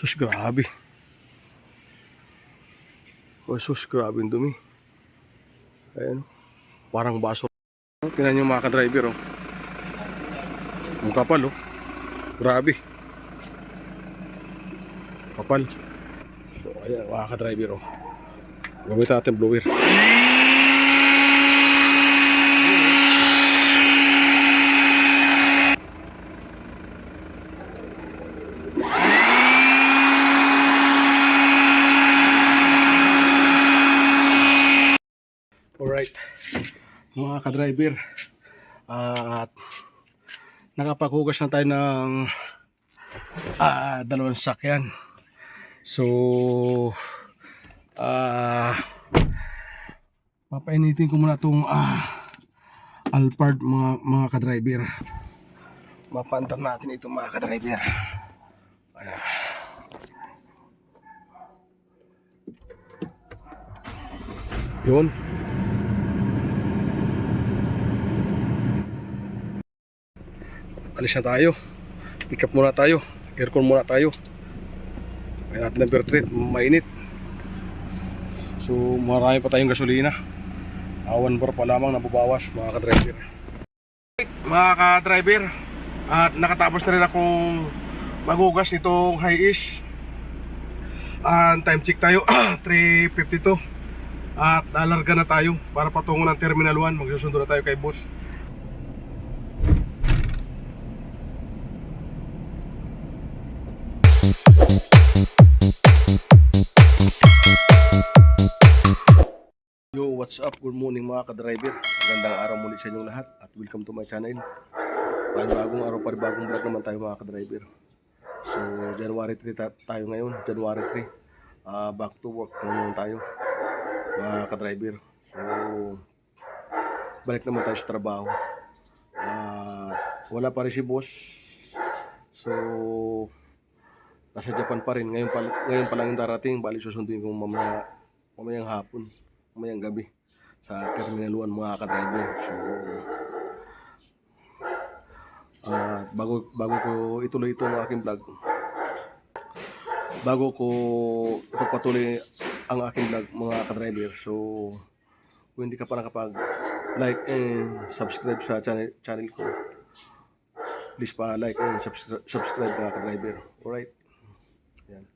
Sus, grabe. Oh, sus, grabe yung dumi. Ayan. Parang baso. Tingnan nyo mga ka-driver, oh. Ang kapal, oh. Grabe. Kapal. So, ayan, mga ka-driver, oh. Gamit natin blower. Alright, mga ka-driver, at nakapaghugas na tayo ng dalawang sakyan. So papainitin ko muna itong Alphard, mga ka-driver. Mapantar natin ito, mga ka-driver. Ayan. Yun. Alis na tayo. Pick up muna tayo. Aircon muna tayo. Kaya natin ng treat, mainit. So marami pa tayong gasolina. 1 bar pa lamang nababawas, mga ka-driver. Mga ka-driver, at nakatapos na rin akong maghugas nitong Hi-Ace. Time check tayo 3:52. At alarga na tayo para patungo ng Terminal 1. Magsusundo na tayo kay boss. Yo, what's up? Good morning mga ka-driver. Magandang araw muli sa inyong lahat at welcome to my channel. Panibagong araw, panibagong vlog naman tayo mga ka-driver. So January 3 tayo ngayon, January 3. Back to work naman tayo mga ka-driver. So balik naman tayo sa trabaho. Wala pa rin si boss. So nasa Japan pa rin. Ngayon pa lang yung darating. Bali susunduin ko mamayang hapon, mamayang gabi sa Terminal 1 mga ka-driver. So bago ko ituloy ito ang aking vlog, bago ko ipagpatuloy ang aking vlog mga ka-driver, so kung hindi ka pa nakapag like and subscribe sa channel ko, please pa like and subscribe mga ka-driver. Alright, yan.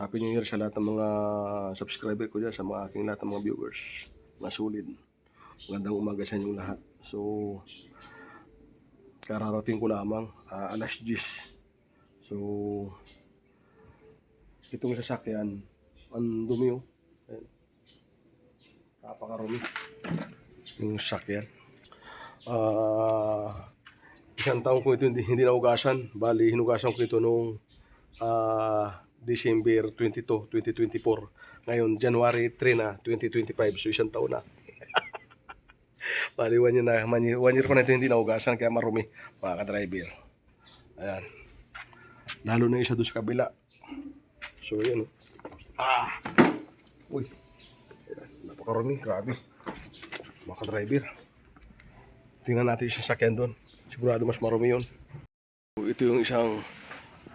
Happy New Year sa lahat ng mga subscriber ko dyan, sa mga aking lahat ng mga viewers na sulit. Magandang umaga sa inyong lahat. So kararating ko lamang alas 10. So itong sasakyan, ang dumi, oh. Ayan. Napakarumi yung sasakyan. Isang taon ko ito hindi naugasan. Bali hinugasan ko ito noong December 22, 2024. Ngayon January 3 na 2025. So isang taon na. Bali 1 year na, 1 year ko na ito hindi naugasan, kaya marumi mga ka-driver. Ayan. Lalo na isa doon sa kabila. So yan, uy, ayan, napakarumi, grabe mga ka-driver. Tingnan natin yung sasakyan doon, sigurado mas marumi yun. So, ito yung isang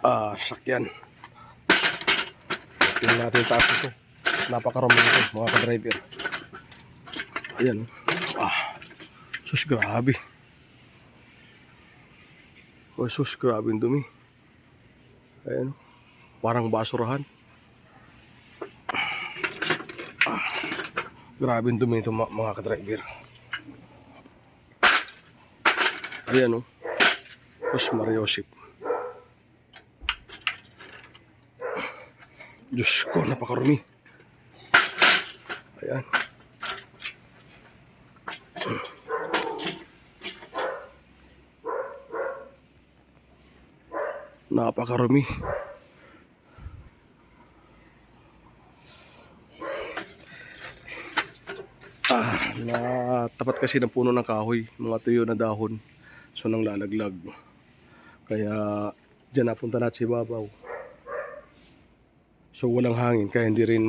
sasakyan. Tingnan natin yung taas ito, napakarumi ito mga ka-driver. Ayan, sus, grabe. Oh, sus, grabe yung dumi. Ayan, parang basurahan. Grabe yung dumi ito mga ka-driver. Ayan, oh. Tapos Mariosip. Diyos ko, napakarumi. Ayan. Napakarumi. Tapat kasi ng puno ng kahoy, mga tuyo na dahon. So nang lalaglag. Kaya dyan napunta natin si babaw. So walang hangin, kaya hindi rin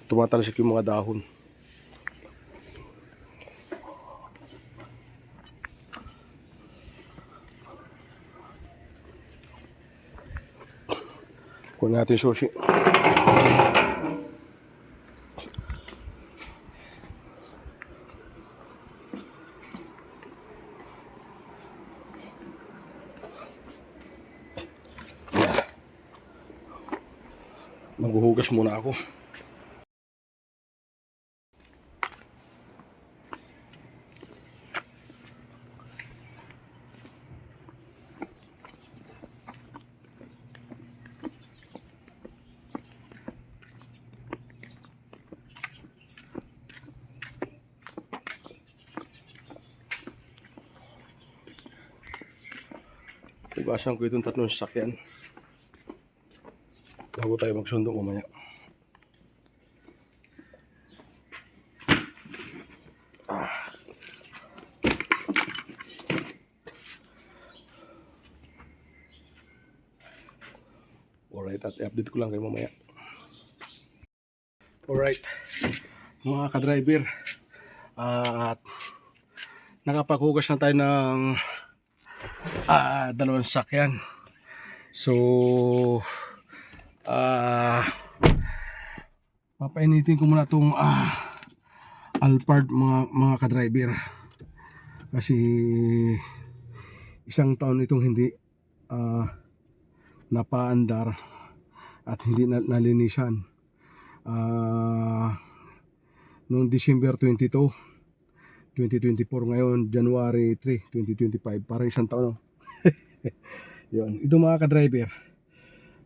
tumatalsik yung mga dahon. Kunin natin yung sushi. Maghuhugas muna ako. Hugasan ko itong tatlong sasakyan bago tayo magsundo mamaya. Alright, at i-update ko lang kayo mamaya. Alright, mga ka-driver, at nakapaghugas na tayo ng dalawang sasakyan. So papainitin ko muna itong Alphard mga ka-driver, kasi isang taon itong hindi napaandar at hindi nalinisan. Noong December 22, 2024, ngayon January 3, 2025, parang isang taon. Yun, ito mga ka-driver,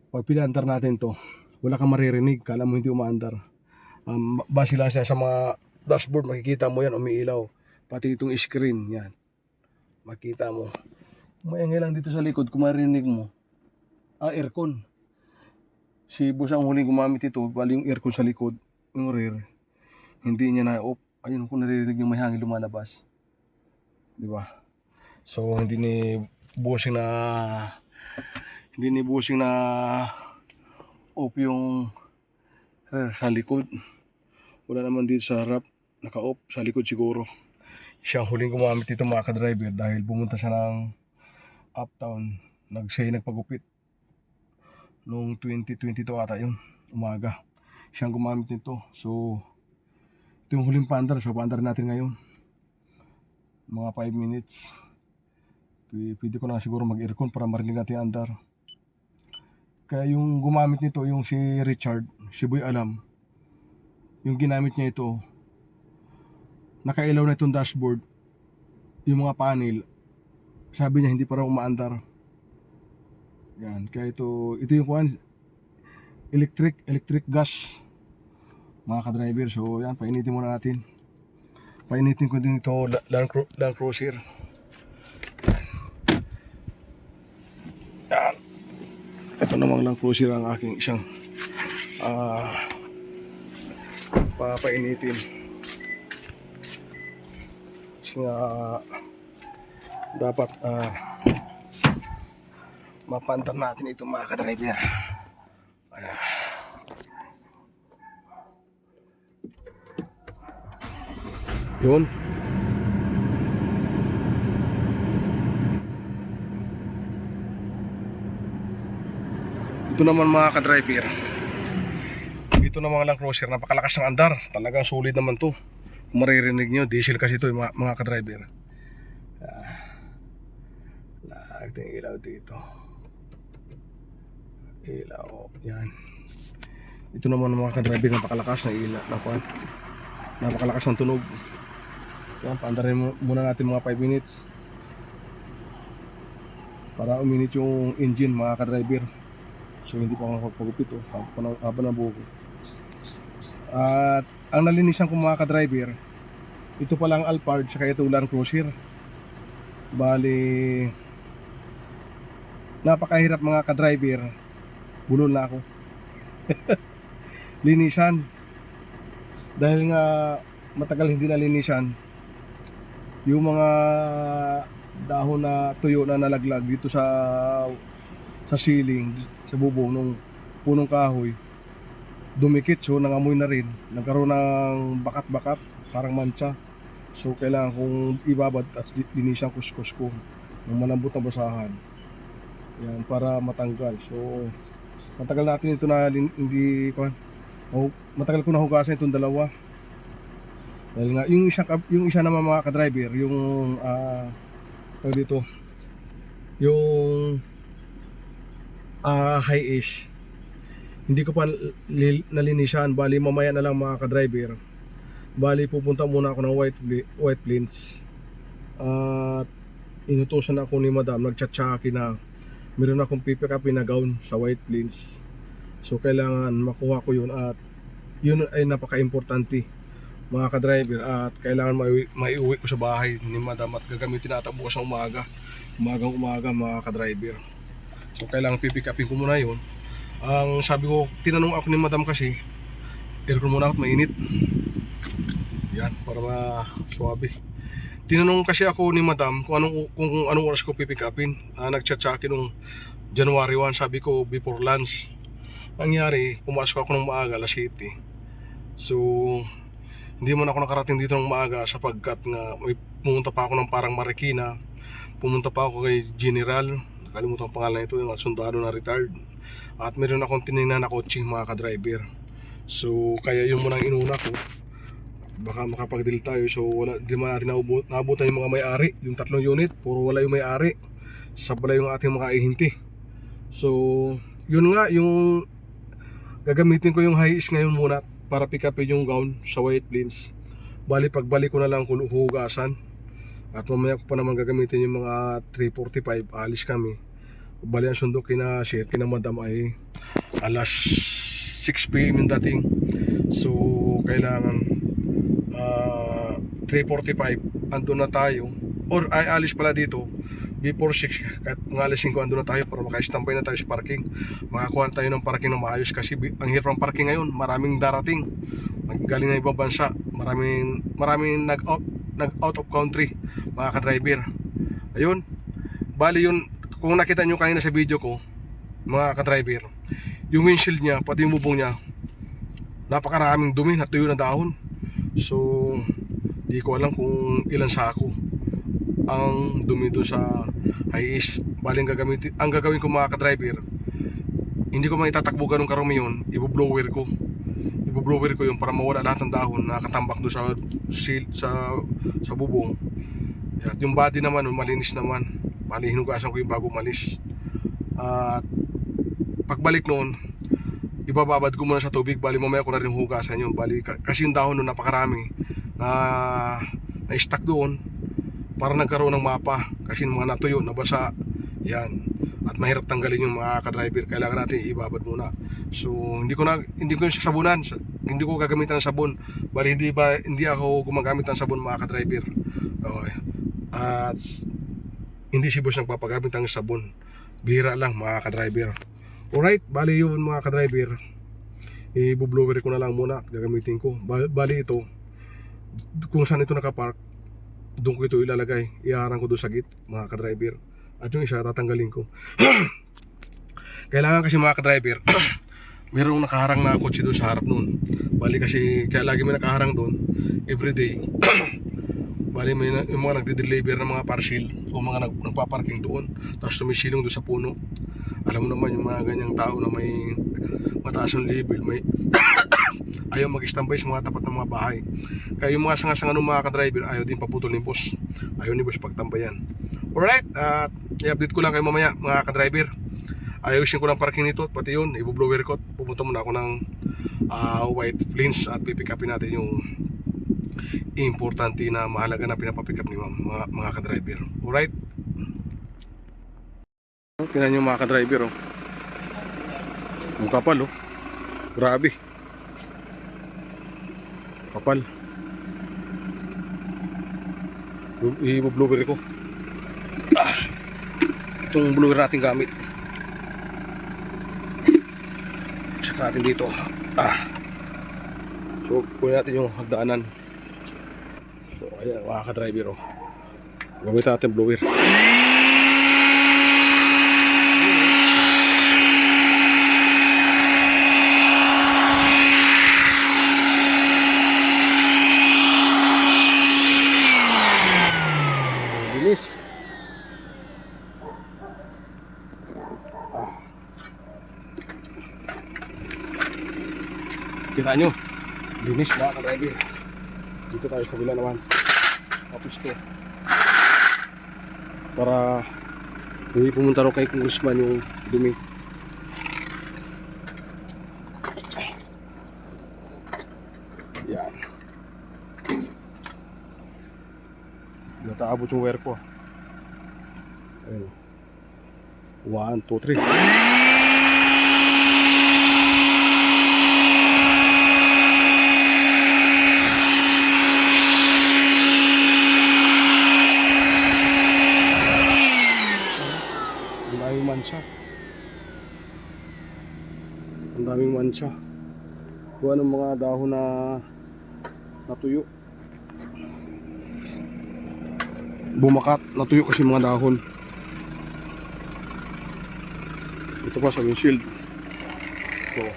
pag pinaandar natin to, wala kang maririnig, kala mo hindi umaandar. Base lang siya sa mga dashboard, makikita mo yan, umiilaw. Pati itong screen, yan, makita mo. Maingay lang dito sa likod, kung marinig mo, aircon. Si boss ang huling gumamit ito, bali yung aircon sa likod, yung rear, hindi niya na-off. Ayun, kung naririnig yung may hangin lumalabas, di ba? So hindi ni bossing na off yung rear sa likod. Wala naman dito sa harap, naka-off, sa likod siguro. Siya ang huling gumamit ito mga ka-driver, dahil pumunta siya ng uptown, nagpagupit noong 2022 ata yun, umaga. Siyang gumamit nito. So ito yung huling paandar. So paandar natin ngayon mga 5 minutes. Pwede ko na siguro mag-aircon para marinig natin yung andar. Kaya yung gumamit nito, yung si Richard, si Boy Alam, yung ginamit niya ito, nakailaw na itong dashboard, yung mga panel, sabi niya hindi pa raw umaandar. Yan, kaya ito yung kuhan, electric gas mga ka-driver. So yan, painitin muna natin. Painitin ko din ito Land Cruiser. Yan, ito namang Land Cruiser ang aking isang papainitin. Kasi dapat mapantan natin ito mga ka-driver. Ayan. Yun. Ito naman mga ka-driver, ito naman Land Cruiser, napakalakas ng andar. Talagang solid naman to. Kung maririnig nyo, diesel kasi ito mga ka-driver. Lagting ilaw dito. Ilaw, yan. Ito naman mga ka-driver, napakalakas na ilaw. Napakalakas ng tunog. Yan, paandarin muna natin mga 5 minutes para uminit yung engine mga ka-driver. So hindi pa ako magpagupit haba na buko. At ang nalinisan ko mga ka-driver, ito palang Alphard saka ito Land Cruiser. Bali napakahirap mga ka-driver, bulol na ako. Linisan, dahil nga matagal hindi nalinisan, yung mga dahon na tuyo na nalaglag dito sa ceiling, sa bubong ng punong kahoy, dumikit. So nangamoy na rin, nagkaroon ng bakat-bakat, parang mancha. So kailangan kong ibabad at linisan kuskus ko ng malambot na basahan, yan, para matanggal. So Matagal natin ito na hindi kuan. Oh, matagal ko na hugasan itong dalawa. Dahil nga yung isa naman mga ka-driver, yung dito, yung high ash. Hindi ko pa nalinisan, bali mamaya na lang mga ka-driver. Bali pupunta muna ako ng white plains. At inutusan ako ni madam, nagchat-chaki na meron akong pipick up na gown sa white plains. So kailangan makuha ko yun, at yun ay napaka-importante mga ka-driver, at kailangan maiuwi ko sa bahay ni madam at gagamitin natin bukas sa umaga mga ka-driver. So kailangan pipick upin ko muna yun. Ang sabi ko, tinanong ako ni madam kasi aircon muna ako, mainit yan para ma-suabe. Tinanong kasi ako ni madam kung anong oras ko pipick upin. Nagchat sa akin nung January 1, sabi ko before lunch. Nangyari, pumasok ako ng maaga, alas 7. So hindi man ako nakarating dito ng maaga sapagkat nga may pumunta pa ako ng parang Marikina. Pumunta pa ako kay General, nakalimutan ang pangalan nito, yung sundalo na retired. At meron akong tinignan na kotse mga ka-driver. So kaya yun muna ang inuna ko, baka makapag-deal tayo. So wala, di man natin naabutan yung mga may-ari, yung 3 unit, puro wala yung may-ari, sabala yung ating mga ihinti. So yun nga, yung gagamitin ko yung high-ish ngayon muna para pick upin yung gown sa white plains. Bali pagbalik ko na lang hugasan, at mamaya ko pa naman gagamitin yung mga 3:45, alis kami. Bali ang sundo kina share kina madam ay alas 6 PM yung dating. So kailangan 3:45 andun na tayo, or ay alis pala dito before 6, kahit mga alas 5 andun na tayo para maka-standby na tayo sa parking. Makakuha tayo ng parking na maayos kasi ang hirap ng parking ngayon, maraming darating galing na ibang bansa, maraming nag-out of country mga ka-driver. Ayun, bali yun, kung nakita nyo kanina sa video ko mga ka-driver, yung windshield niya, pati yung bubong niya, napakaraming dumi, natuyo na dahon. So di ko alam kung ilan sako ang dumi doon sa high-ish. Bali ang gagawin ko mga ka-driver, hindi ko maitatakbo ganun karumi yun, ibublower ko yun para mawala lahat ng dahon na nakatambak doon sa bubong. At yung body naman malinis naman, bali hinugasan ko yung bago malis. At pagbalik noon, ibababad ko muna sa tubig, bali mamaya ko na rin hugasan yun. Bali kasi yung dahon noon napakarami na na-stack doon, para nagkaroon ng mapa kasi mga natuyo, nabasa yan, at mahirap tanggalin yung mga ka-driver. Kailangan natin ibabad muna. So hindi ko yung sabunan, hindi ko gagamitan ng sabon. Bali hindi ako gumagamit ng sabon mga ka-driver. Okay. At hindi si boss nagpapagamit ng sabon, bihira lang mga ka-driver. Alright, bali yun mga ka-driver, i-blower ko na lang muna at gagamitin ko. Bali ito, kung saan ito nakapark, doon ko ito ilalagay, iharang ko doon sa gate mga ka-driver. At yung isa tatanggalin ko. Kailangan kasi mga ka-driver mayroong nakaharang na kotse doon sa harap noon. Bali kasi kaya lagi may nakaharang doon everyday. Bali may yung mga nagde-deliver ng mga parcel o mga nagpa-parking doon, tapos tumisilong doon sa puno. Alam mo naman yung mga ganyang tao na may mataas ang level, may ayaw mag-standby sa mga tapat ng mga bahay. Kaya yung mga sanga-sanga ng mga ka-driver, ayaw din paputol ni boss, ayaw ni boss pagtambayan. Alright, i-update ko lang kayo mamaya mga ka-driver. Ayusin ko lang parking nito, pati yun, i-blower ko. Pupunta muna ako ng white plains at pipick upin natin yung importante na mahalaga na pinapapick up ni mga ka-driver. Alright, tingnan nyo mga ka-driver, oh. Ang kapal, oh. Grabe, kapal. I-blower ko. Itong blower natin gamit, saka natin dito. So kunin natin yung hagdanan. So ayan mga ka-driver, oh. Gamit natin blower. Bilis. Kita nyo, linis mga ka-driver. Dito tayo sa kabila naman. Tapos to. Para hindi pumunta rin kay Congressman yung dumi. Yan. Nataabot yung wire ko. Ayun. 1, 2, 3. Ang daming mansa. Ang daming mansa. Kuha ng mga dahon na natuyo. Bumakat, natuyo kasi mga dahon. Ito pa sa windshield. So,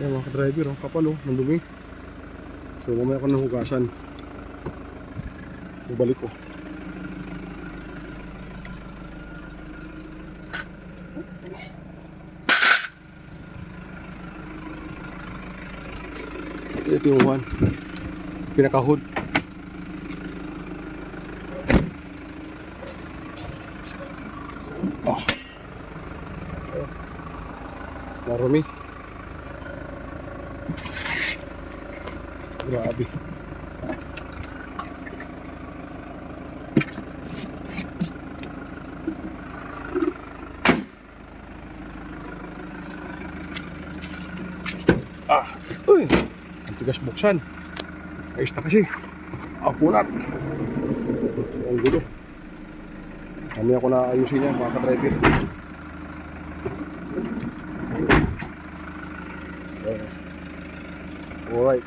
yan mga ka-driver, oh, kapal oh, ng dumi. So mamaya ko nang hugasan. Ibalik ko. Ito yung one. Pinakahod. Oh. Marami. Grabe. Uy! Ang tigas buksan. Ayos na kasi. Apunat. Ang gulo. Kami ako na ayusin niya mga ka-driver. Alright,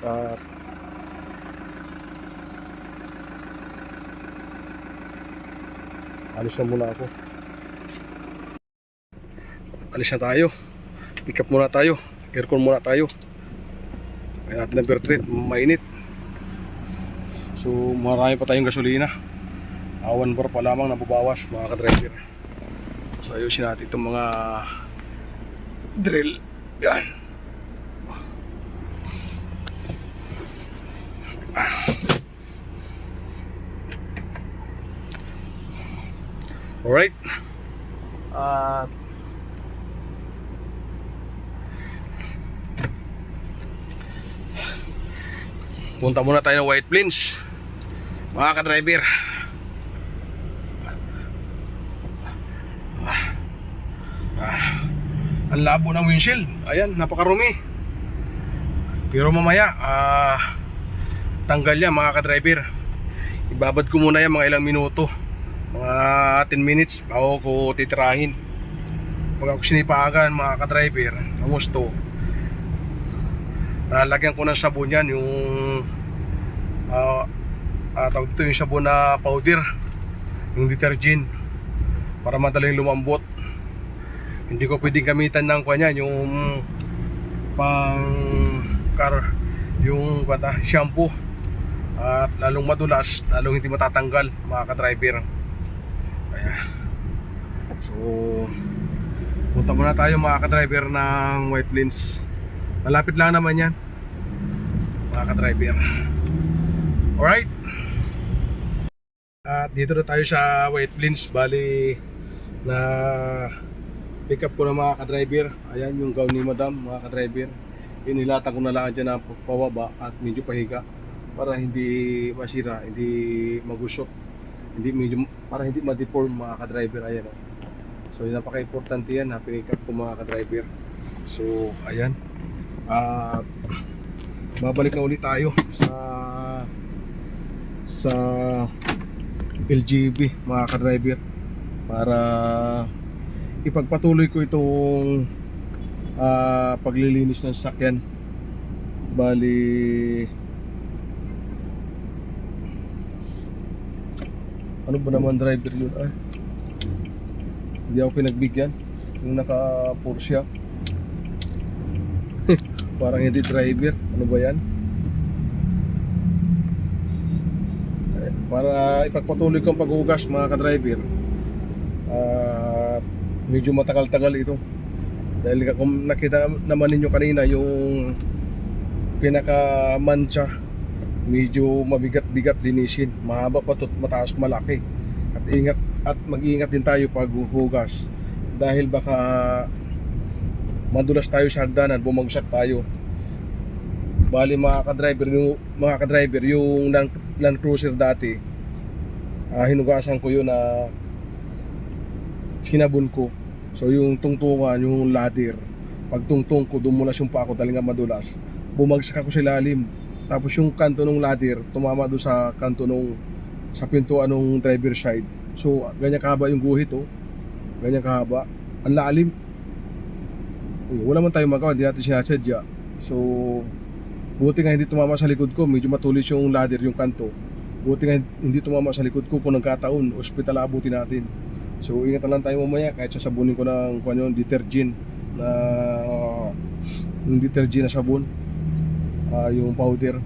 alis na muna ako. Alis na tayo. Pick up muna tayo. Aircon muna tayo. Kaya natin ang bertrit, mainit. So marami pa tayong gasolina. 1 bar pa lamang nababawas mga ka-driver. So ayusin natin itong mga drill. Yan. Alright. Punta muna tayo ng White Plains mga ka-driver. Ang labo ng windshield. Ayan, napakarumi. Pero mamaya tanggal yan mga ka-driver. Ibabad ko muna yan mga ilang minuto, mga 10 minutes bago ko titirahin. Pag ako sinipagan mga ka-driver ng gusto, lalagyan ko ng sabon yan, yung tawag dito yung sabon na powder, yung detergent, para madaling lumambot. Hindi ko pwedeng gamitan ng kanyan, yung pang car, yung shampoo, at lalong madulas, lalong hindi matatanggal mga ka-driver. Kaya so punta muna tayo mga ka-driver ng White Plains. Malapit lang naman yan mga ka-driver. Alright, at dito na tayo sa White Plains. Bali na pick up ko na mga ka-driver. Ayan yung gown ni madam mga ka-driver. Inilatan ko na lang dyan na pababa at medyo pahiga para hindi masira, hindi magusok, hindi medyo, para hindi ma-deform mga ka-driver. Ayan o. So napaka-importante yan na pick up ko mga ka-driver. So ayan, babalik na ulit tayo sa LGB mga ka-driver para ipagpatuloy ko itong paglilinis ng sasakyan Bali, ano ba naman driver yun? Ay, hindi ako pinagbigyan. Yung naka Porsche. Parang hindi driver. Ano ba yan? Para ipagpatuloy ko ang paghugas mga ka-driver. At medyo matagal-tagal ito. Dahil kung nakita naman ninyo kanina yung pinaka-mancha, medyo mabigat-bigat linisin. Mahaba pa ito, mataas, malaki. At mag-iingat din tayo pag hugas. Dahil baka madulas tayo sa hagdanan, bumagsak tayo. Bali mga ka-driver, yung Land Cruiser dati, hinugasan ko yun na sinabon ko. So yung tungtungan, yung ladder, pag tungtong ko, dumulas yung pa ako dahil nga madulas. Bumagsak ako sa ilalim. Tapos yung kanto ng ladder, tumama doon sa kanto sa pintuan ng driver side. So ganyan kahaba yung guhit, oh. Ganyan kahaba. Ang lalim. Wala man tayong magawa, hindi natin sinasadya. So buti nga hindi tumama sa likod ko, medyo matulis yung ladder, yung kanto. Buti nga hindi tumama sa likod ko, kung nagkataon, ospital abutin natin. So ingat lang tayo mamaya, kahit sasabunin ko ng detergent na sabon, yung powder,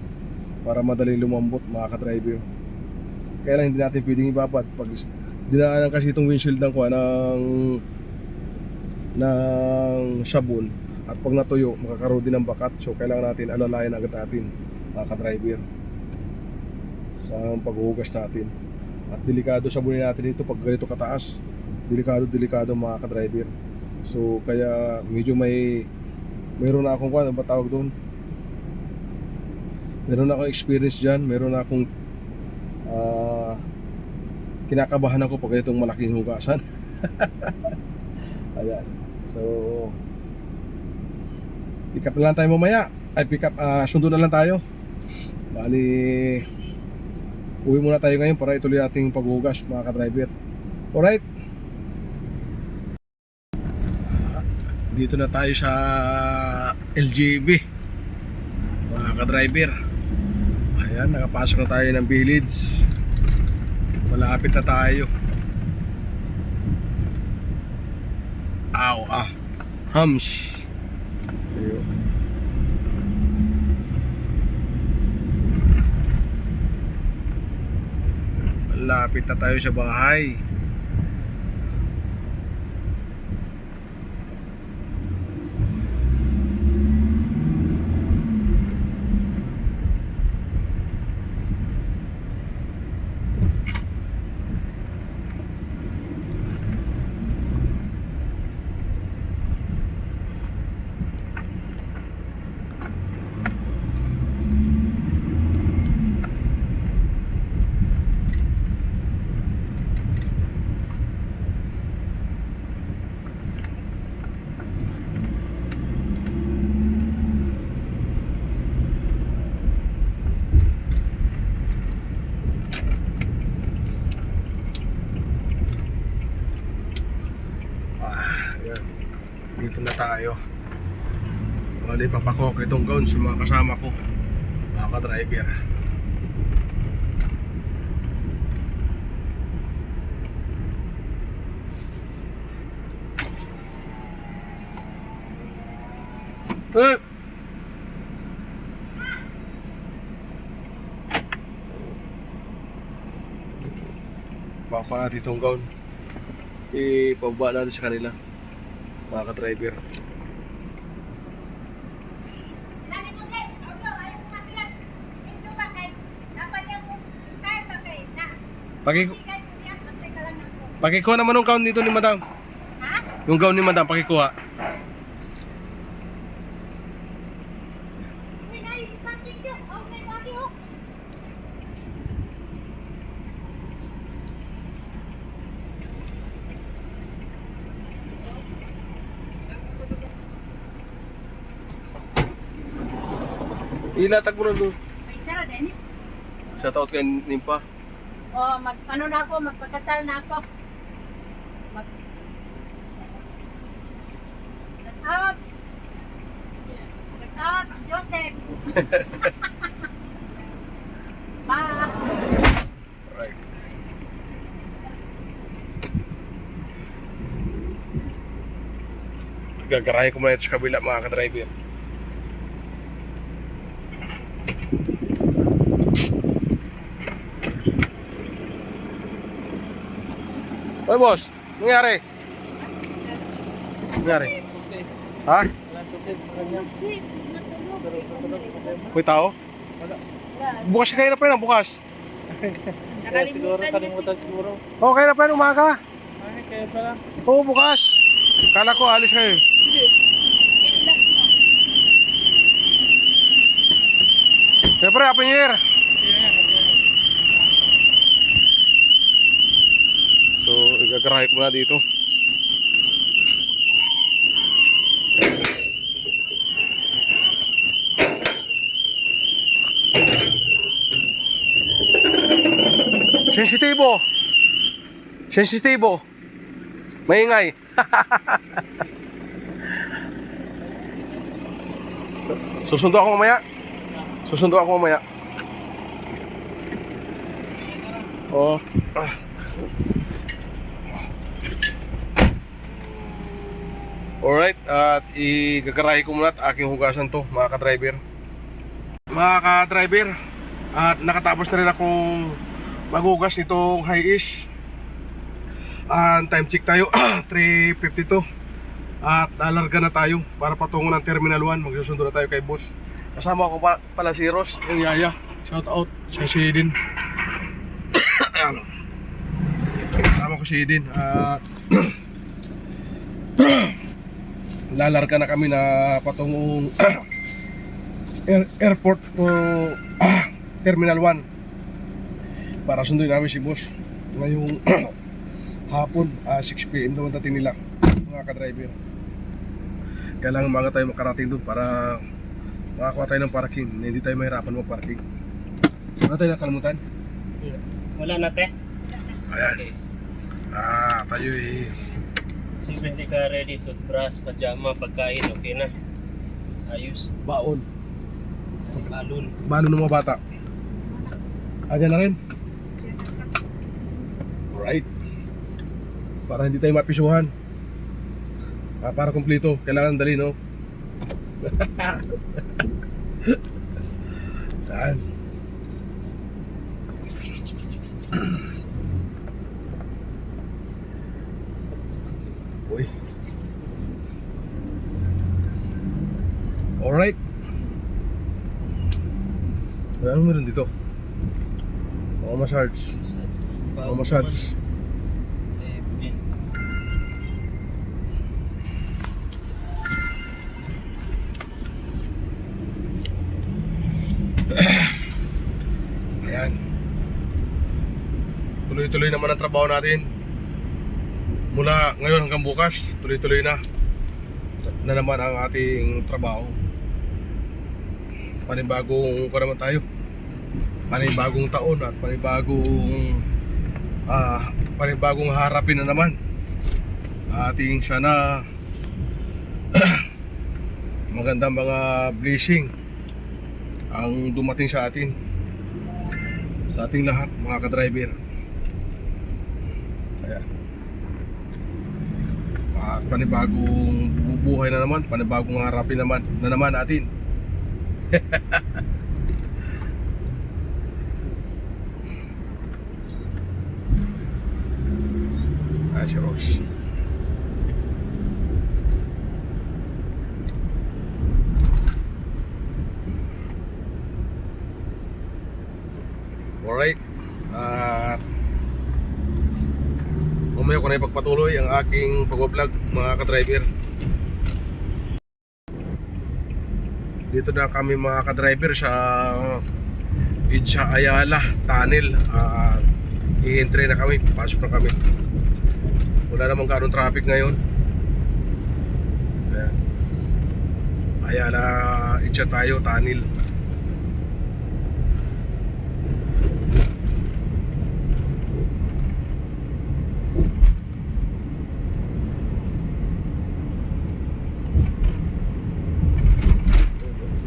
para madali lumambot mga ka-driver. Kaya lang hindi natin pwedeng ibabad pag dinaanan kasi itong windshield ng sabon. At pag natuyo, makakaroon din ng bakat. So kailangan natin alalayan agad natin mga ka-driver sa paghuhugas natin. At delikado sabunin natin ito pag ganito kataas. Delikado mga ka-driver. So kaya medyo mayroon na akong ano ba tawag doon? Meron na akong experience dyan. Meron na akong kinakabahan ako pag itong malaking hugasan. Ayan. So pick up na lang tayo mamaya. Sundo na lang tayo. Bali, uwi muna tayo ngayon para ituloy ating paghugas mga ka-driver. Alright. Dito na tayo sa LGB mga ka-driver. Ayan, nakapasok na tayo ng village. Malapit na tayo. Hams. Ayun. Malapit na tayo sa bahay. Dito na tayo. Bali, papakok itong gown sa mga kasama ko, mga ka-driver. Baka natin itong gown, ipababa natin sa kanila mga ka-driver. Pakikuha naman yung gown dito ni madam. Ha? Yung gown ni madam, pakikuha. Ilatag mo na doon. Ay, Sarah, Denny. Sa taot kay Nimpa. Ano na ako, magpagkasal na ako. Shout out, Joseph. Pa. Alright. Gagarahin ko muna ito sa kabila mga ka-driver. Oy boss, nangyari? Nangyari? Ha? May tao? Bukas kayo na pa yun, bukas. Nakalimutan siguro. Oo, kayo na pa yun, umaga. Ay, kaya pala. Oo, bukas. Kala ko alis kayo. Siyempre, Happy New Year. So, igagarahe ko muna dito. Sensitibo. Sensitibo. Maingay. Susundo ako mamaya. Susundo ako mamaya. Oh. Alright, at igagarahe ko muna at aking hugasan to, mga ka-driver. Mga ka-driver, at nakatapos na rin akong maghugas nitong high-ish. Time check tayo, 3:52. At nalarga na tayo para patungo ng Terminal 1. Magsusundo na tayo kay boss. Kasama ko pala si Ross, yung yaya. Shout out sa si Edin. Ano? Kasama ko si Edin. Lalarga na kami na patungong airport o Terminal 1 para sunduin namin si boss ngayong hapon. 6 PM daw ang dating nila, mga ka-driver. Kailangan mga tayo makarating doon para makakuha tayo ng parking na hindi tayo mahirapan mag-parking. Ano tayo nakalimutan? Wala na, te. Ayan. Okay. Tayo Siyempre hindi ka ready, toothbrush, pajama, pagkain, okay na. Ayos. baon. Balon. Bano ng mga bata? Ayan na rin. Alright. Para hindi tayo mapisuhan. Para kumplito. Kailangan dali, no? Yan. Uy. Alright. Ano meron dito? Mga massage. Mga massage. Ayan. Tuloy-tuloy naman ang trabaho natin. Mula ngayon hanggang bukas, tuloy-tuloy na naman ang ating trabaho. Panibagong ko naman tayo. Panibagong taon at panibagong harapin na naman. Ating sana magandang mga blessing ang dumating sa atin, sa ating lahat, mga ka-driver. Kaya at panibagong bubuhay na naman, panibagong harapin na naman natin. Si Rose. Alright. Mamaya ko na ipagpatuloy ang aking pag-vlog, mga ka-driver. Dito na kami, mga ka-driver, sa Idsa Ayala Tunnel. I-entry na kami, pasok na kami. Wala namang ganong traffic ngayon. Ayan. Ayala Idsa tayo, Tunnel.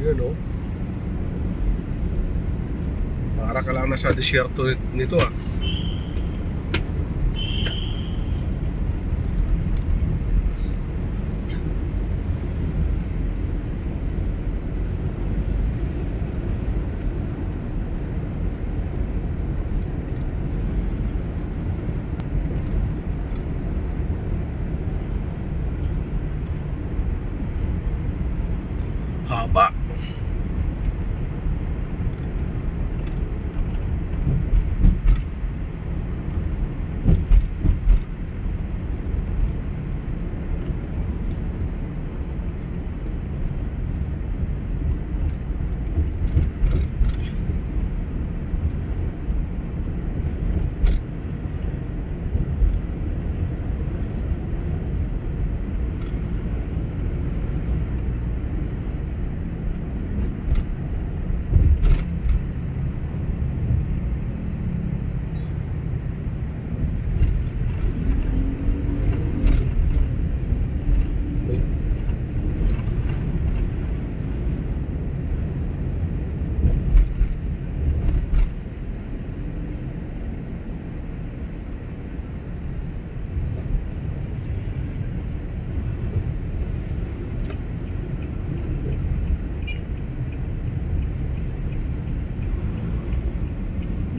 Yun, oh. Parang nasa disyerto nito ah. Haba.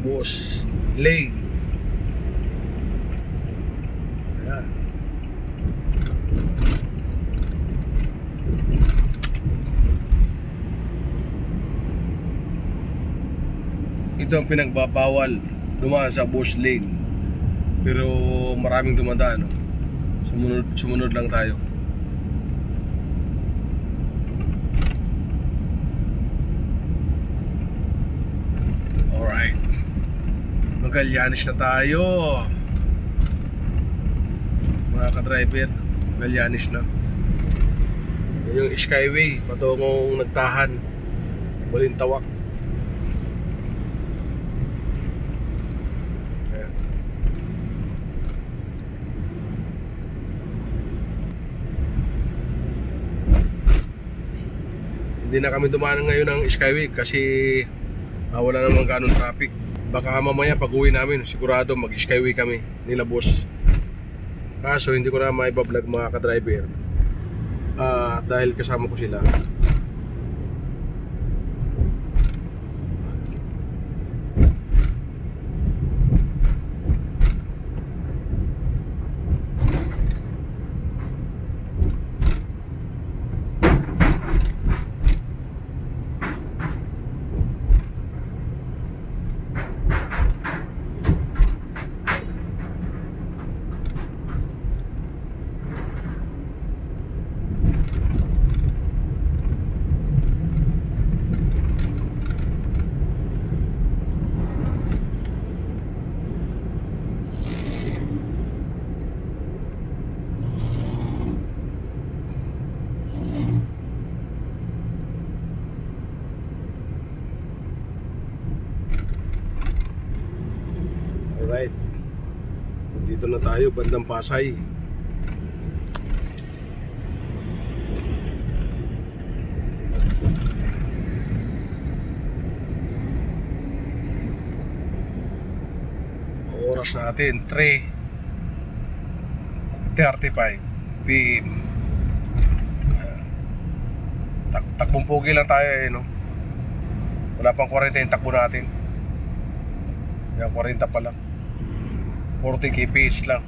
Boss Lane. Ayan. Ito ang pinagbabawal, dumaan sa Boss Lane. Pero maraming dumadaan, no? Sumunod lang tayo. Alright. Magallanes na tayo. Mga ka-driver, Magallanes na. Yan yung Skyway, patungong Nagtahan, Balintawak. Ayan. Hindi na kami dumaan ngayon ng Skyway kasi wala namang ganong traffic. Baka mamaya pag uwi namin, sigurado mag-Skyway kami nila boss. Kaso hindi ko na maiba-vlog mga ka-driver dahil kasama ko sila. Alright. Dito na tayo, bandang Pasay. Oras natin 3:35 PM. Takbong pogi lang tayo eh, no? Wala pang 40 yung takbo natin. Yan, 40 pa lang. 40 kph lang.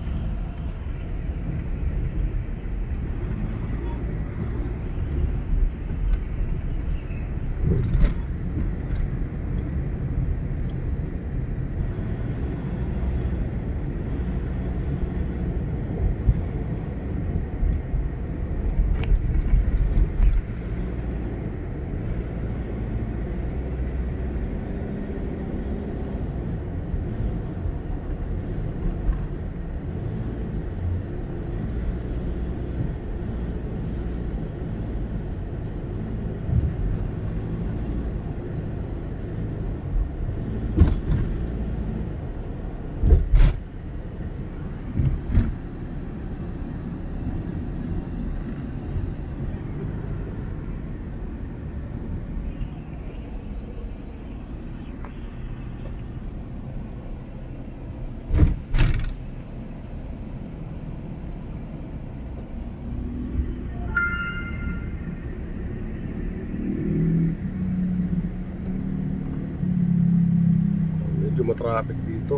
matraffic dito.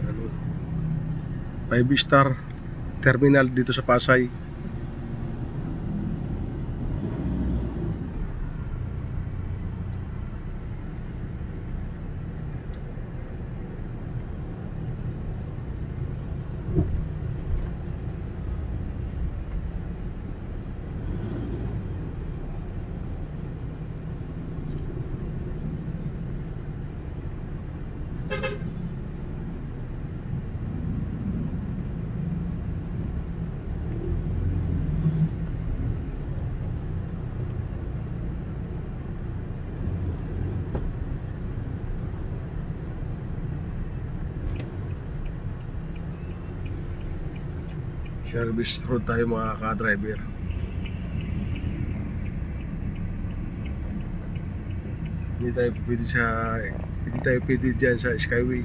Ano? 5-star terminal dito sa Pasay. Service road tayo mga ka-driver. Hindi tayo pwede dyan sa Skyway.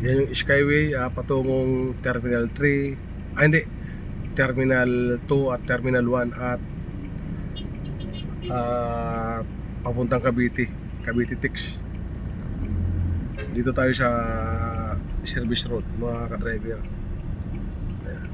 Yan yung Skyway, patungong Terminal 3. Hindi, Terminal 2 at Terminal 1 at papuntang Cavite, Cavite Tix. Dito tayo sa service road mga ka-driver. Ayan.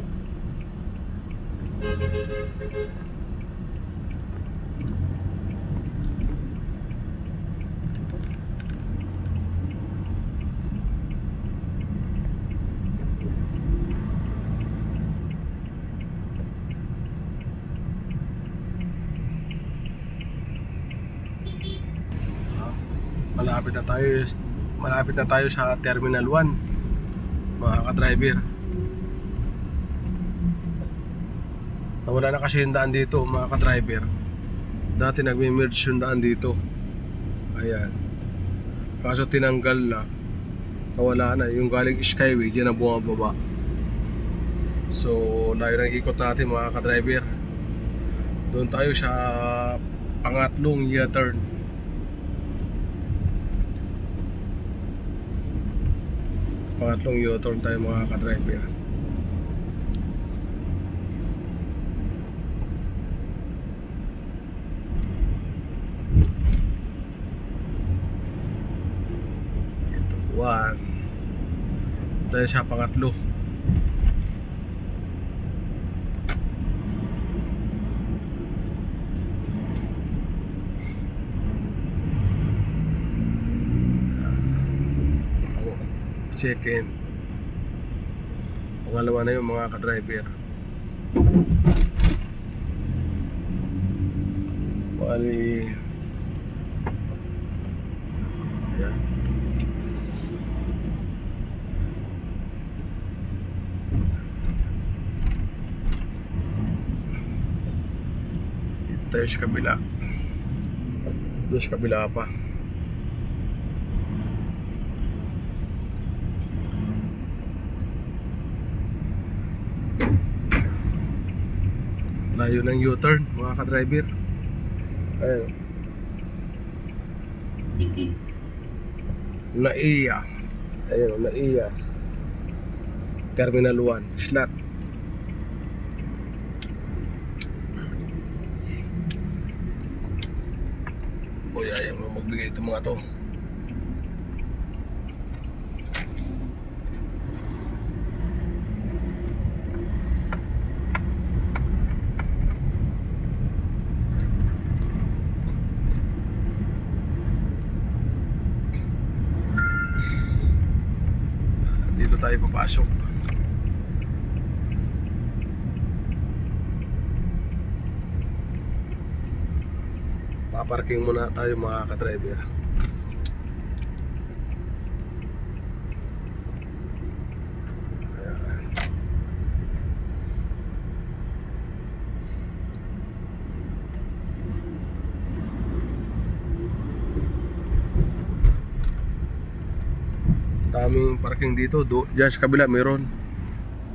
Malapit na tayo sa Terminal 1 mga ka-driver. Nawala na kasi yung daan dito mga ka-driver. Dati nagme-merge yung daan dito. Ayan. Kaso tinanggal na. Nawala na. Yung galing Skyway diyan na bumababa. So layo ng ikot natin mga ka-driver. Doon tayo sa pangatlong U-turn. Pangatlong U-turn tayo mga ka-driver. Ito, 1. Tayo sa pangatlo. Second. Pangalawa na yung mga ka-driver. Bali. Ayan. Dito tayo sa kabila. Doon sa kabila pa. Layo ng U-turn mga ka-driver. Ayun. Naiya. Ayun, Naiya. Terminal 1 slot. Boy, ayaw mo magbigay itong mga to. Dito tayo papasok. Paparking muna tayo mga ka-driver. Ayan. Daming parking dito. Diyan sa kabila meron.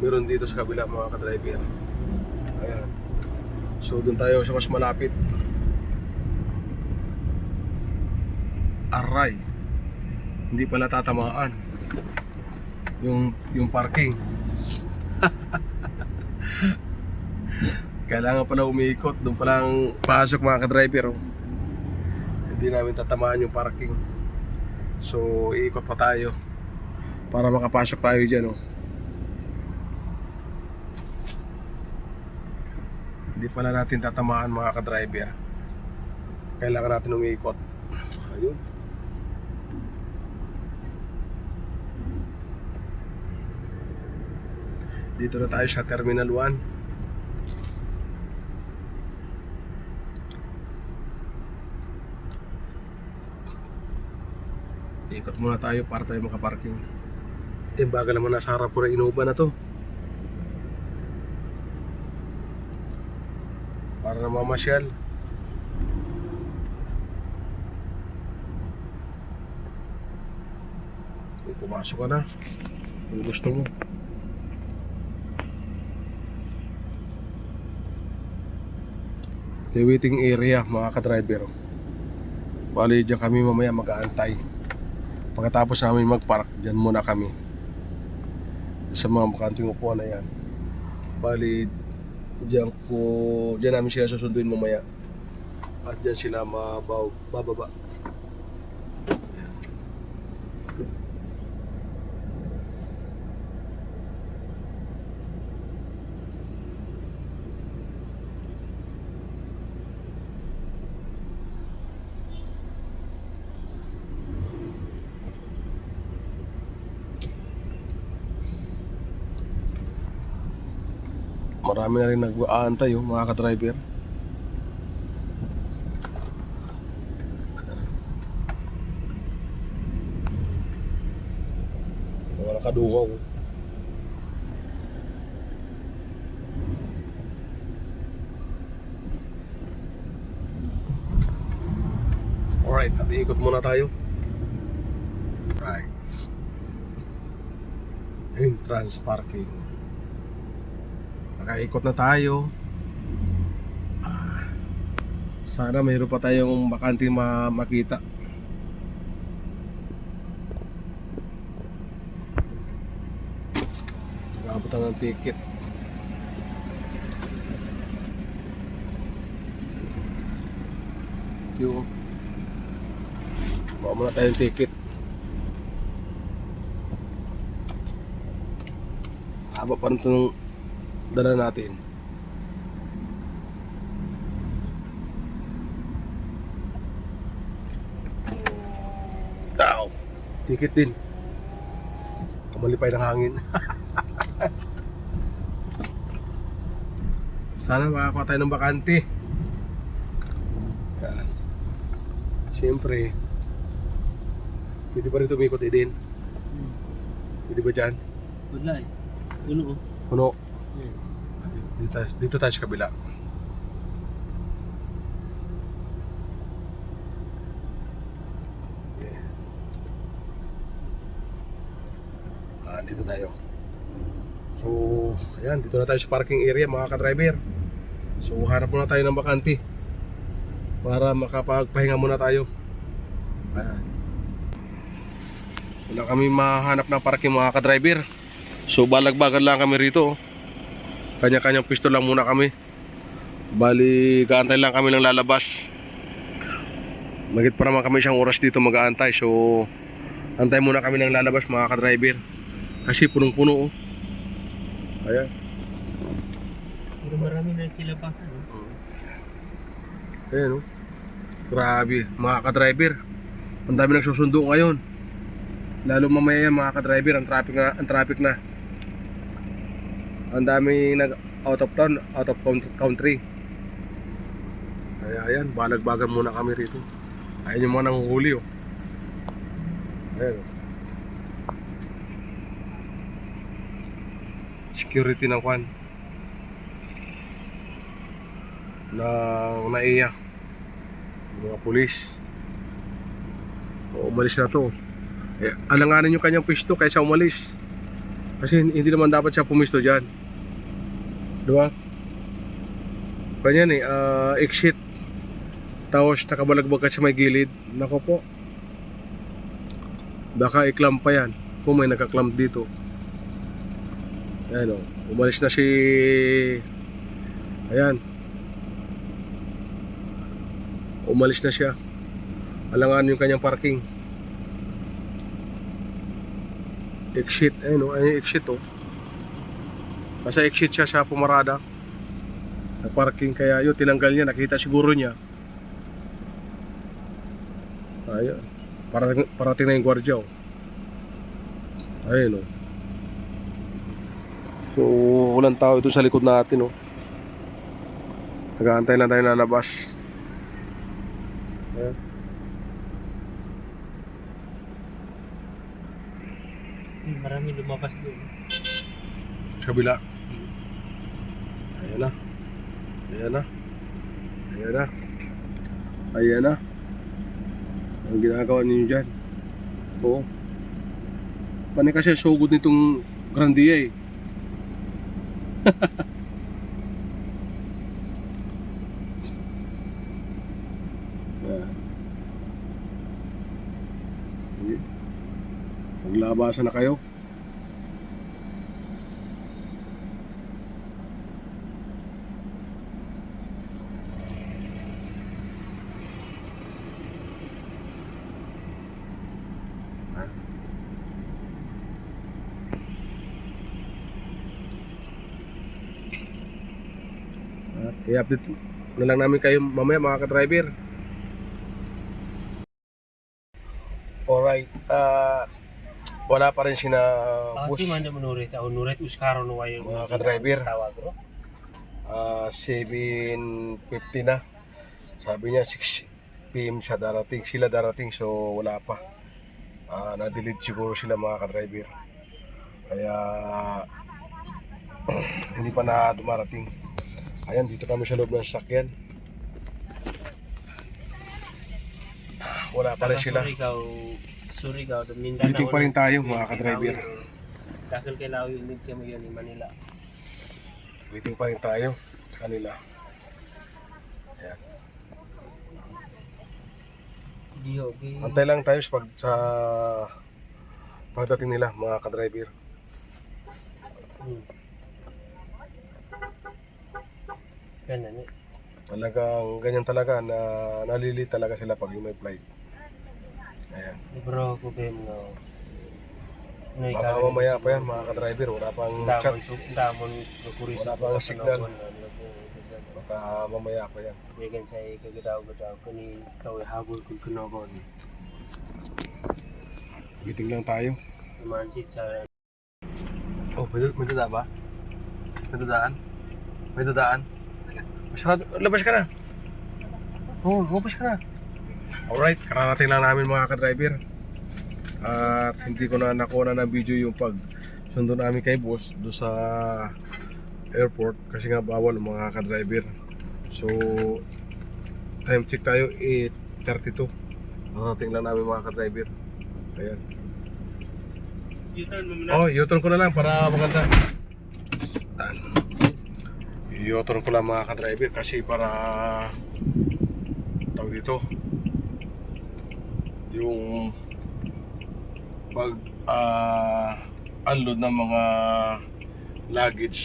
Meron dito sa kabila mga ka-driver. Ayan. So doon tayo sa mas malapit. Aray. Hindi pala tatamaan. Yung parking. Kailangan pala umiikot. Doon palang pasok mga ka-driver. Hindi namin tatamaan yung parking. So iikot pa tayo para makapasok tayo dyan. Hindi pala natin tatamaan mga ka-driver. Kailangan natin umiikot. Ayun. Dito na tayo sa Terminal 1. Ikot muna tayo para tayo makaparking. Bagal naman nasa harap ko na Innova na to. Para na mamasyal. Pumasok ka na kung gusto mo. The waiting area mga ka-driver. Bali dyan kami mamaya mag-aantay. Pagkatapos namin mag-park, dyan muna kami sa mga makanting upuan na yan. Bali dyan namin sila susunduin mamaya. At dyan sila bababa. Marami na rin nag-aantay mga ka-driver. Mga nakadungaw. Alright, at iikot muna tayo. Right. Entrance parking. Nakaikot na tayo. Sana mayroon pa tayong bakante makita. Nakabutan ng ticket. Yung bawa muna tayong ticket. Haba pa nitong dala natin. Ow. Ticket din. Kamalipay ng hangin. Sana makakuha tayo ng bakante. Yan. Siyempre pwede pa rin tumikot din. Pwede ba dyan? Wala eh. Puno. Puno. Dito tayo sa kabila. Dito tayo. So, ayan, dito na tayo sa parking area mga ka-driver. So, hanap muna tayo ng bakante para makapagpahinga muna tayo. Ayan. Wala kami mahanap ng parking mga ka-driver. So, balag-bagal lang kami rito. Kanya-kanyang pisto lang muna kami. Bali, gaantay lang kami ng lalabas. Magit pa naman kami isang oras dito mag-aantay. So, antay muna kami ng lalabas mga ka-driver. Kasi punong-puno. Ayan. Pero marami na silabasan. Ayan. Grabe mga ka-driver. Ang dami nagsusundo ngayon. Lalo mamaya mga ka-driver, ang traffic na. Ang dami nag out of town, out of country. Kaya ayan, balag-bagal muna kami rito. Ayan yung mga nanguhuli. Ayan. Security ng kwan ng NAIA, mga pulis. Umalis na to. Alanganin yung kanyang pwesto kaysa umalis. Kasi hindi naman dapat siya pumisto dyan. Diba? Ganyan exit. Tapos nakabalagbag ka sa may gilid. Nako po. Baka i-clamp pa yan. Kung may nagka-clamp dito. Ayan o. Umalis na si... Ayan. Umalis na siya. Alangan yung kanyang parking. Exit. Ayan o. Ayan yung exit o. Kasi exit siya sa pumarada. Na parking. Kaya yun, tinanggal niya. Nakita siguro niya. Ayan. Parating na yung gwardiya o. Ayan o. So, walang tao ito sa likod natin o. Nag-aantay lang tayo na labas. Ayan. Marami lumabas doon. Sa kabila. Ayan na. Ayan na. Ayan na. Ayan na. Ang ginagawa ninyo dyan. Oo. Panay kasi sugod nitong Grandia eh. Maglabasan na kayo. At i-update na lang namin kayo mamaya mga ka-driver. Alright, wala pa rin sina bus. Di man na menurit. Ako nurit uskaro no wayo. Mga ka-driver. Tawag bro. 7:50 na. Sabi niya 6 PM siya darating. Sila darating so wala pa. Na-delete siguro sila mga ka-driver. Kaya hindi pa na dumarating. Ayan, dito kami sa loob ng sasakyan. Wala pa rin sila. Surigao, Mindanao. Waiting pa rin tayo mga ka-driver. Dahil kay Lawi hindi kami yun ni Manila. Waiting pa rin tayo sa kanila. Ayan. Di okay. Antay lang tayo sa pagdating nila mga ka-driver. Ganun eh. Talagang ganyan talaga na nalili talaga sila pag yung may flight. Ayan. Bro, ko kayo mga... Baka mamaya pa yan mga ka-driver. Wala pang chat. Wala pang signal. Baka mamaya pa yan. Bigyan sa ikagadaw-gadaw ko ni Tawai Habol kung kunogon. Waiting lang tayo. Mansit sa... Oh, may dada ba? May dadaan? May dadaan? Masarado, labas ka na. Oo, labas ka na. Alright, kararating lang namin mga ka-driver. At hindi ko na nakuha na video yung pag sundo namin kay boss doon sa airport kasi nga bawal mga ka-driver. So, time check tayo 8:32. Kararating lang namin mga ka-driver. Ayan. U-turn mo muna. Oh, u-turn ko na lang para maganda. U-turn ko lang mga ka-driver kasi para tawag dito yung pag unload ng mga luggage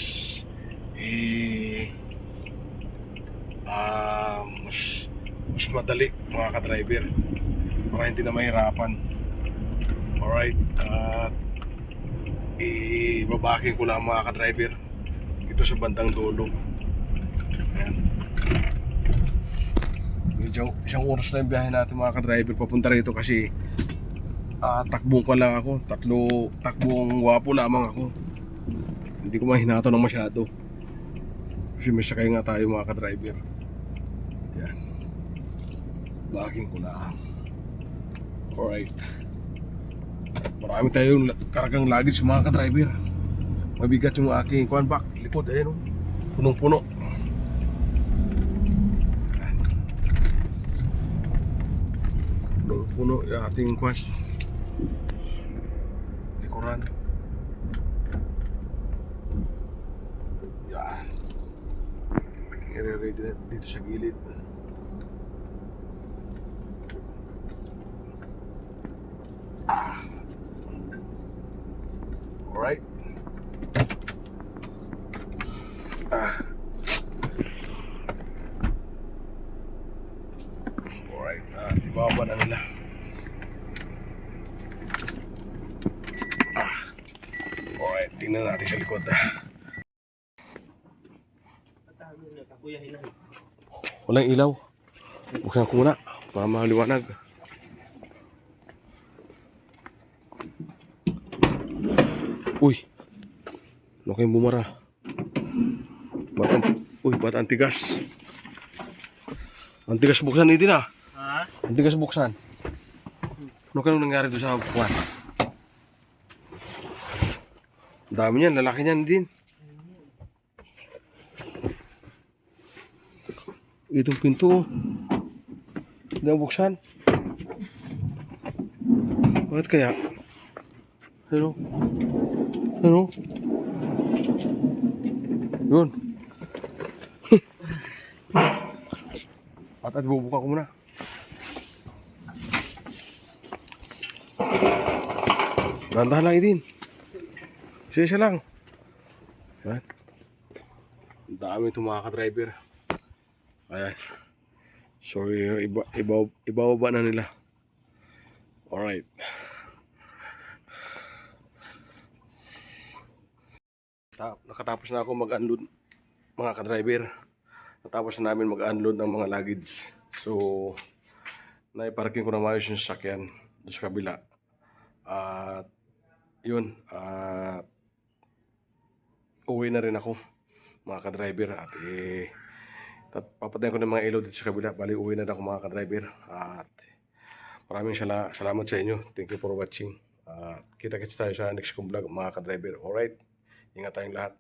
mas madali mga ka-driver para hindi na mahirapan. Alright, at ibabaking ko lang mga ka-driver ito sa bandang dulo. Ayan. Medyo isang oras na yung biyahe natin mga ka-driver papunta rito kasi takbong pa lang ako. Takbong wapo lamang ako. Hindi ko mahinato ng masyado kasi may sakay nga tayo mga ka-driver. Ayan. Baking ko lang. Alright. Marami tayong karagang luggage mga ka-driver. Mabigat yung aking kuwan back, likod, ayun o. Punong-puno. Punong-puno yung ating kuwan. likuran. Yan. I-ready na dito sa gilid. Alright. Alright. Ibaba na nila. Alright. Tingnan natin sa likod. Patago na kakuyahin na. Walang ilaw. Buksan ko muna para maliwanag. Uy. Ano kayong bumara? Ba't ang tigas? Ang tigas buksan hindi na. Ha? Ang tigas buksan. Ano kayong nangyari doon sa buwan? Ang dami niyan, lalaki niyan din. Itong pinto, oh. Hindi na buksan. Bakit kaya? Ano? Ano? Yun. At bubuka ko muna. Dahan-dahan lang din. Isa lang. Yan. Ang dami itong mga ka-driver. Ayan. So, ibababa na nila. Alright. Nakatapos na ako mag-unload, mga ka-driver. Natapos na namin mag-unload ng mga luggage. So, naiparking ko na maayos yung sasakyan doon sa kabila. At yun, uwi na rin ako, mga ka-driver. At papatayin ko ng mga ilaw dito sa kabila. Bali, uwi na rin ako, mga ka-driver. At maraming salamat sa inyo. Thank you for watching. Kita-kits tayo sa next kong vlog, mga ka-driver. Alright, ingat tayong lahat.